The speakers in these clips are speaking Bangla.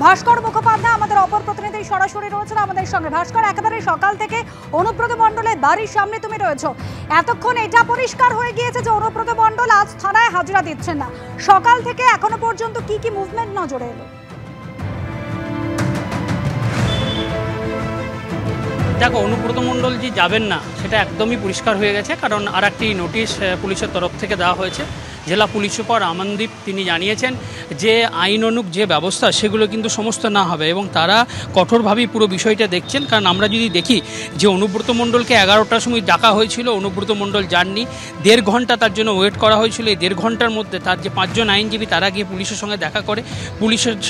ভাস্কর মুখোপাধ্যায় আমাদের অপর প্রতিনিধি সরাসরি রয়েছেন আমাদের সঙ্গে। ভাস্কর, একেবারে সকাল থেকে অনুব্রত মণ্ডলের বাড়ির সামনে তুমি রয়েছো, এতক্ষণ এটা পরিষ্কার হয়ে গিয়েছে যে অনুব্রত মণ্ডল আজ থানায় হাজিরা দিচ্ছেন না। সকাল থেকে এখনো পর্যন্ত কি কি মুভমেন্ট নজরে এলো? দেখো, অনুব্রত মণ্ডল যে যাবেন না সেটা একদমই পরিষ্কার হয়ে গেছে, কারণ আর একটি নোটিশ পুলিশের তরফ থেকে দেওয়া হয়েছে। জেলা পুলিশ সুপার আমনদীপ তিনি জানিয়েছেন যে আইন অনুগ যে ব্যবস্থা সেগুলো কিন্তু সমস্ত না হবে এবং তারা কঠোরভাবেই পুরো বিষয়টা দেখছেন। কারণ আমরা যদি দেখি যে অনুব্রত মণ্ডলকে 11টার সময় ডাকা হয়েছিল, অনুব্রত মণ্ডল যাননি, 1.5 ঘন্টা তার জন্য ওয়েট করা হয়েছিল। এই 1.5 ঘন্টার মধ্যে তার যে 5 জন আইনজীবী তারা গিয়ে পুলিশের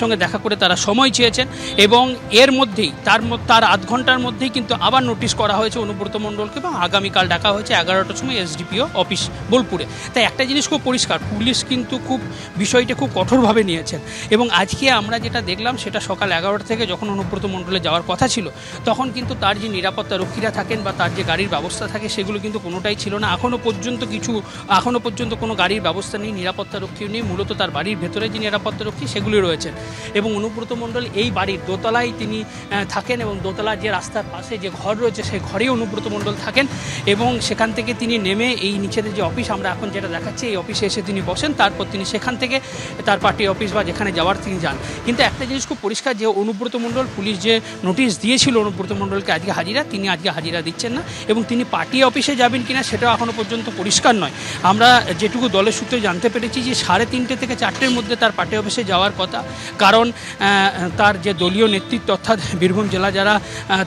সঙ্গে দেখা করে তারা সময় চেয়েছেন এবং এর মধ্যেই তার আধ ঘন্টার মধ্যেই কিন্তু আবার নোটিশ করা হয়েছে অনুব্রত মণ্ডলকে এবং আগামীকাল ডাকা হয়েছে 11টার সময় এসডিপিও অফিস বোলপুরে। তাই একটা জিনিস খুব পরিষ্কার, পুলিশ কিন্তু বিষয়টা খুব কঠোরভাবে নিয়েছেন এবং আজকে আমরা যেটা দেখলাম সেটা সকাল 11টা থেকে যখন অনুব্রত মণ্ডলে যাওয়ার কথা ছিল তখন কিন্তু তার যে নিরাপত্তা রক্ষীরা থাকেন বা তার যে গাড়ির ব্যবস্থা থাকে সেগুলো কিন্তু কোনোটাই ছিল না। এখনও পর্যন্ত কোনো গাড়ির ব্যবস্থা নেই, নিরাপত্তা রক্ষীও নেই। মূলত তার বাড়ির ভেতরে যে নিরাপত্তা রক্ষী সেগুলি রয়েছেন এবং অনুব্রত মণ্ডল এই বাড়ির দোতলায় তিনি থাকেন এবং দোতলার যে রাস্তার পাশে যে ঘর রয়েছে সেই ঘরেই অনুব্রত মণ্ডল থাকেন এবং সেখান থেকে তিনি নেমে এই নিচের যে অফিস আমরা এখন যেটা দেখাচ্ছি এই অফিসে এসে তিনি বসেন, তারপর তিনি সেখান থেকে তার পার্টি অফিস বা যেখানে যাওয়ার তিনি যান। কিন্তু একটা জিনিস খুব পরিষ্কার যে অনুব্রত মণ্ডল, পুলিশ যে নোটিশ দিয়েছিল অনুব্রত মণ্ডলকে আজকে হাজিরা, তিনি আজকে হাজিরা দিচ্ছেন না এবং তিনি পার্টি অফিসে যাবেন কিনা সেটাও এখনও পর্যন্ত পরিষ্কার নয়। আমরা যেটুকু দলের সূত্রে জানতে পেরেছি যে 3:30 থেকে 4টের মধ্যে তার পার্টি অফিসে যাওয়ার কথা, কারণ তার যে দলীয় নেতৃত্ব অর্থাৎ বীরভূম জেলা যারা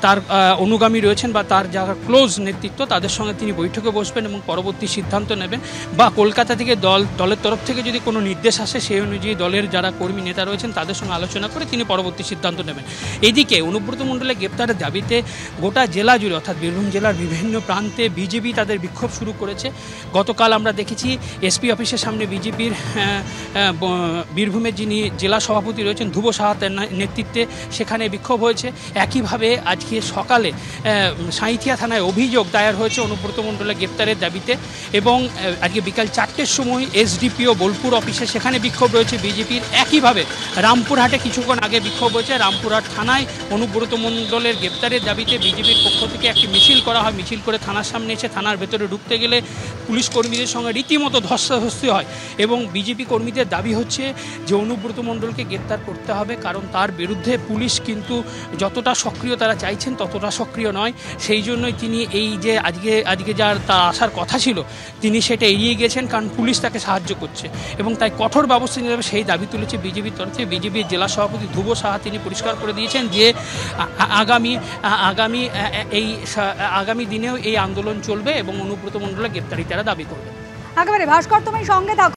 তার অনুগামী রয়েছেন বা তার যারা ক্লোজ নেতৃত্ব তাদের সঙ্গে তিনি বৈঠকে বসবেন এবং পরবর্তী সিদ্ধান্ত নেবেন বা কলকাতা থেকে দলের তরফ থেকে যদি কোনো নির্দেশ আসে সেই অনুযায়ী দলের যারা কর্মী নেতা রয়েছেন তাদের সঙ্গে আলোচনা করে তিনি পরবর্তী সিদ্ধান্ত নেবেন। এদিকে অনুব্রত মণ্ডলের গ্রেপ্তারের দাবিতে গোটা জেলা জুড়ে অর্থাৎ বীরভূম জেলার বিভিন্ন প্রান্তে বিজেপি তাদের বিক্ষোভ শুরু করেছে। গতকাল আমরা দেখেছি এসপি অফিসের সামনে বিজেপির বীরভূমের যিনি জেলা সভাপতি রয়েছেন ধ্রুব সাহার নেতৃত্বে সেখানে বিক্ষোভ হয়েছে। একইভাবে আজকে সকালে সাঁইথিয়া থানায় অভিযোগ দায়ের হয়েছে অনুব্রত মণ্ডলের গ্রেপ্তারের দাবিতে এবং আজকে বিকাল 4টের সময় এসডিপিও বোলপুর অফিসে সেখানে বিক্ষোভ রয়েছে বিজেপির। একইভাবে রামপুরহাটে কিছুক্ষণ আগে বিক্ষোভ হয়েছে। রামপুরহাট থানায় অনুব্রত মণ্ডলের গ্রেপ্তারের দাবিতে বিজেপির পক্ষ থেকে একটি মিছিল করা হয়। মিছিল করে থানার সামনে এসে থানার ভেতরে ঢুকতে গেলে পুলিশ কর্মীদের সঙ্গে রীতিমতো ধস্তাধস্তি হয় এবং বিজেপি কর্মীদের দাবি হচ্ছে যে অনুব্রত মণ্ডলকে গ্রেপ্তার করতে হবে, কারণ তার বিরুদ্ধে পুলিশ কিন্তু যতটা সক্রিয় তারা চাইছেন ততটা সক্রিয় নয়। সেই জন্যই তিনি এই যে আজকে যার তার আসার কথা ছিল তিনি সেটা এড়িয়ে গেছেন, কারণ পুলিশ তাকে সাহায্য করছে এবং তাই কঠোর ব্যবস্থা নিতে হবে সেই দাবি তুলেছে বিজেপির তরফে। বিজেপির জেলা সভাপতি ধ্রুব সাহা তিনি পরিষ্কার করে দিয়েছেন যে আগামী দিনেও এই আন্দোলন চলবে এবং অনুব্রত মণ্ডলের গ্রেপ্তারি তারা দাবি করবে। একেবারে ভাস্কর, তুমি সঙ্গে থাকো।